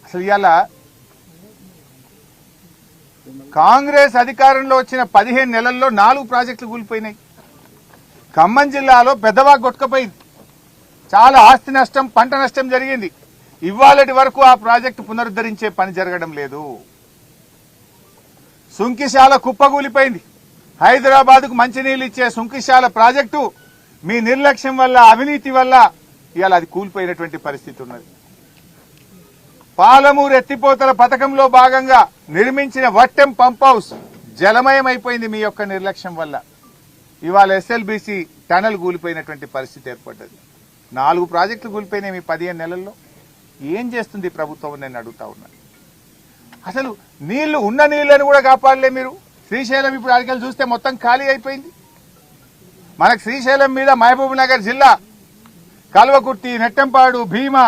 అసలు ఇవాళ కాంగ్రెస్ అధికారంలో వచ్చిన 15 నెలల్లో 4 ప్రాజెక్టులు కూలిపోయినాయి. ఖమ్మం జిల్లాలో పెద్దవాగు కొట్టుకుపోయింది. చాలా ఆస్తి నష్టం, పంట నష్టం జరిగింది. ఇవాళటి వరకు ఆ ప్రాజెక్టు పునరుద్ధరించే పని జరగడం లేదు. సుంకిశాల కుప్పగూలిపోయింది. హైదరాబాద్కు మంచినీళ్ళు ఇచ్చే సుంకిశాల ప్రాజెక్టు మీ నిర్లక్ష్యం వల్ల, అవినీతి వల్ల ఇవాళ అది కూలిపోయినటువంటి పరిస్థితి ఉన్నది. పాలమూరు ఎత్తిపోతల పథకంలో భాగంగా నిర్మించిన వట్టెం పంప్ హౌస్ జలమయమైపోయింది మీ యొక్క నిర్లక్ష్యం వల్ల. ఇవాళ ఎస్ఎల్బీసీ టనల్ కూలిపోయినటువంటి పరిస్థితి ఏర్పడ్డది. 4 ప్రాజెక్టులు కూలిపోయినాయి మీ 15 నెలల్లో. ఏం చేస్తుంది ప్రభుత్వం నేను అడుగుతా ఉన్నాను. అసలు నీళ్లు, ఉన్న నీళ్లను కూడా కాపాడలే మీరు. శ్రీశైలం ఇప్పుడు అడిగలు చూస్తే మొత్తం ఖాళీ అయిపోయింది. మనకు శ్రీశైలం మీద మహబూబ్ నగర్ జిల్లా కల్వకుర్తి, నెట్టంపాడు, భీమా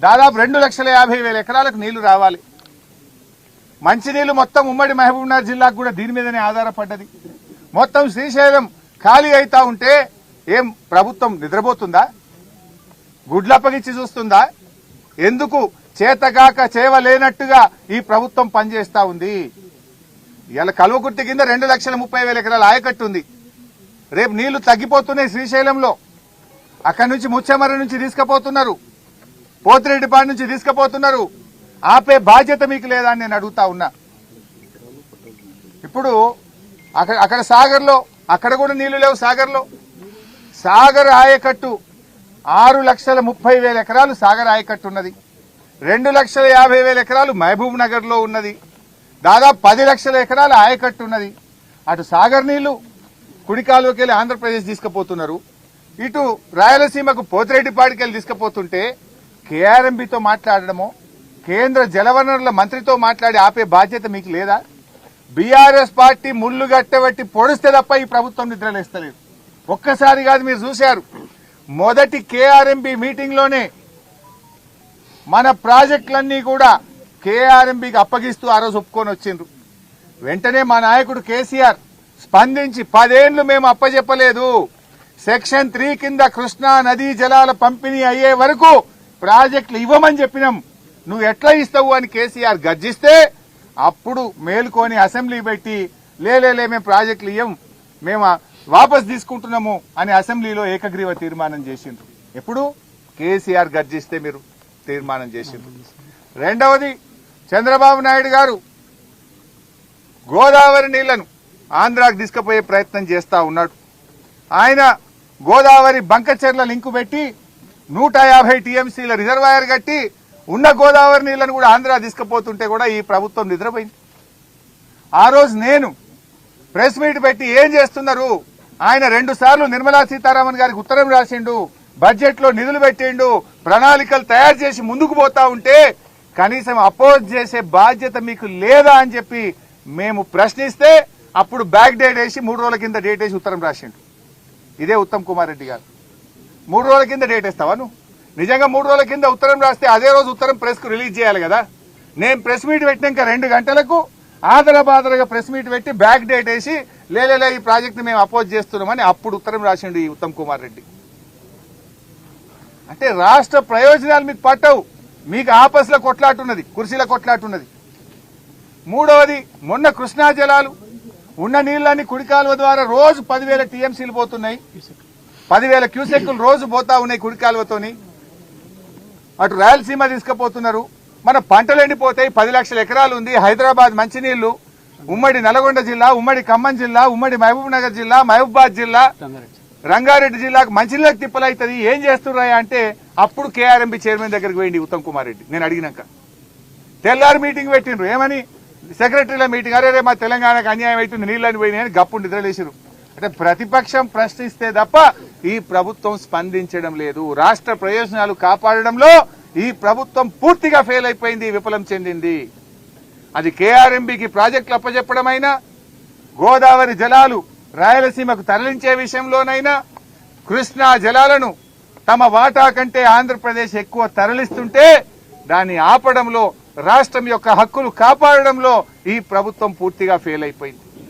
దాదాపు 2,50,000 ఎకరాలకు నీళ్లు రావాలి. మంచినీళ్లు మొత్తం ఉమ్మడి మహబూబ్ నగర్ జిల్లాకు కూడా దీని మీదనే ఆధారపడ్డది. మొత్తం శ్రీశైలం ఖాళీ అవుతా ఉంటే ఏం ప్రభుత్వం నిద్రపోతుందా? గుడ్లప్పగిచ్చి చూస్తుందా? ఎందుకు చేతగాక చేవలేనట్టుగా ఈ ప్రభుత్వం పనిచేస్తా ఉంది. ఇలా కల్వకుర్తి కింద 2,30,000 ఎకరాల ఆయకట్టు ఉంది. రేపు నీళ్లు తగ్గిపోతున్నాయి శ్రీశైలంలో. అక్కడి నుంచి ముచ్చెమర్రి నుంచి తీసుకుపోతున్నారు, పోతిరెడ్డిపాడు నుంచి తీసుకుపోతున్నారు. ఆపే బాధ్యత మీకు లేదా అని నేను అడుగుతా ఉన్నా. ఇప్పుడు అక్కడ సాగర్లో, అక్కడ కూడా నీళ్లు లేవు. సాగర్ ఆయకట్టు 6,30,000 ఎకరాలు సాగర్ ఆయకట్టు ఉన్నది. 2,50,000 ఎకరాలు మహబూబ్ నగర్ లో ఉన్నది. దాదాపు 10 లక్షల ఎకరాల ఆయకట్టు ఉన్నది. అటు సాగర్ నీళ్లు కుడికాలువకి వెళ్ళి ఆంధ్రప్రదేశ్ తీసుకుపోతున్నారు. ఇటు రాయలసీమకు పోతిరెడ్డిపాడికి వెళ్ళి తీసుకుపోతుంటే కేఆర్ఎంబీతో మాట్లాడడమో, కేంద్ర జలవనరుల మంత్రితో మాట్లాడి ఆపే బాధ్యత మీకు లేదా? బీఆర్ఎస్ పార్టీ ముళ్లు గట్టబట్టి పొడిస్తే తప్ప ఈ ప్రభుత్వం నిద్రలేస్తలేదు. ఒక్కసారి కాదు, మీరు చూశారు. మొదటి కేఆర్ఎంబీ మీటింగ్ లోనే మన ప్రాజెక్టులన్నీ కూడా కేఆర్ఎంబీకి అప్పగిస్తూ ఆ రోజు ఒప్పుకొని వచ్చిండ్రు. వెంటనే మా నాయకుడు కేసీఆర్ స్పందించి 10 ఏళ్లు మేము అప్పజెప్పలేదు, సెక్షన్ 3 కింద కృష్ణా నదీ జలాల పంపిణీ అయ్యే వరకు ప్రాజెక్టులు ఇవ్వమని చెప్పినాం, నువ్వు ఎట్లా ఇస్తావు అని కేసీఆర్ గర్జిస్తే అప్పుడు మేలుకొని అసెంబ్లీ పెట్టి లేలే మేము ప్రాజెక్టులు ఇవ్వం, మేము వాపస్ తీసుకుంటున్నాము అని అసెంబ్లీలో ఏకగ్రీవ తీర్మానం చేసిండ్రు. ఎప్పుడు కేసీఆర్ గర్జిస్తే మీరు తీర్మానం చేసిండ్రు. రెండవది, చంద్రబాబు నాయుడు గారు గోదావరి నీళ్లను ఆంధ్రాకు తీసుకుపోయే ప్రయత్నం చేస్తా ఉన్నాడు. ఆయన గోదావరి బంకచెర్ల లింకు పెట్టి 150 టీఎంసీల రిజర్వాయర్ కట్టి ఉన్న గోదావరి నీళ్లను కూడా ఆంధ్రా తీసుకుపోతుంటే కూడా ఈ ప్రభుత్వం నిద్రపోయింది. ఆ రోజు నేను ప్రెస్ మీట్ పెట్టి ఏం చేస్తున్నారు, ఆయన 2 సార్లు నిర్మలా సీతారామన్ గారికి ఉత్తరం రాసిండు, బడ్జెట్ లో నిధులు పెట్టిండు, ప్రణాళికలు తయారు చేసి ముందుకు పోతా ఉంటే కనీసం అపోజ్ చేసే బాధ్యత మీకు లేదా అని చెప్పి మేము ప్రశ్నిస్తే అప్పుడు బ్యాక్ డేట్ వేసి 3 రోజుల కింద డేట్ వేసి ఉత్తరం రాసిండు. ఇదే ఉత్తమ్ కుమార్ రెడ్డి గారు. 3 రోజుల కింద డేట్ వేస్తావా నువ్వు? నిజంగా 3 రోజుల కింద ఉత్తరం రాస్తే అదే రోజు ఉత్తరం ప్రెస్ కు రిలీజ్ చేయాలి కదా. నేను ప్రెస్ మీట్ పెట్టినాక 2 గంటలకు ఆదరబాదరగా ప్రెస్ మీట్ పెట్టి బ్యాక్ డేట్ వేసి లేలే ఈ ప్రాజెక్ట్ మేము అపోజ్ చేస్తున్నామని అప్పుడు ఉత్తరం రాసిండు ఈ ఉత్తమ్ కుమార్ రెడ్డి. అంటే రాష్ట్ర ప్రయోజనాలు మీకు పట్టవు, మీకు ఆపస్ల కొట్లాటున్నది, కుర్చీల కొట్లాటున్నది. మూడవది, మొన్న కృష్ణా జలాలు ఉన్న నీళ్లన్నీ కుడికాలువ ద్వారా రోజు 10,000 టీఎంసీలు పోతున్నాయి, 10,000 క్యూసెక్కులు రోజు పోతా ఉన్నాయి కుడికాలువతోని. అటు రాయలసీమ తీసుకుపోతున్నారు. మన పంటలు ఎండిపోతాయి. 10 లక్షల ఎకరాలు ఉంది. హైదరాబాద్ మంచినీళ్లు, ఉమ్మడి నల్గొండ జిల్లా, ఉమ్మడి ఖమ్మం జిల్లా, ఉమ్మడి మహబూబ్ నగర్ జిల్లా, మహబూబాద్ జిల్లా, రంగారెడ్డి జిల్లాకు మంచినీళ్ళకి తిప్పలవుతుంది. ఏం చేస్తున్నాయి అంటే అప్పుడు కేఆర్ఎంబీ చైర్మన్ దగ్గరికి పోయింది ఉత్తమ్ కుమార్ రెడ్డి. నేను అడిగినాక తెల్లారి మీటింగ్ పెట్టిండ్రు. ఏమని? సెక్రటరీల మీటింగ్. అరే మా తెలంగాణకు అన్యాయం అవుతుంది, నీళ్ళని పోయినాయని గప్పుడు నిద్రలేసారు. అంటే ప్రతిపక్షం ప్రశ్నిస్తే తప్ప ఈ ప్రభుత్వం స్పందించడం లేదు. రాష్ట్ర ప్రయోజనాలు కాపాడడంలో ఈ ప్రభుత్వం పూర్తిగా ఫెయిల్ అయిపోయింది, విఫలం చెందింది. అది కేఆర్ఎంబీకి ప్రాజెక్టులు అప్పచెప్పడమైనా, గోదావరి జలాలు రాయలసీమకు తరలించే విషయంలోనైనా, కృష్ణా జలాలను తమ వాటా కంటే ఆంధ్రప్రదేశ్ ఎక్కువ తరలిస్తుంటే దాన్ని ఆపడంలో, రాష్ట్రం యొక్క హక్కులు కాపాడడంలో ఈ ప్రభుత్వం పూర్తిగా ఫెయిల్ అయిపోయింది.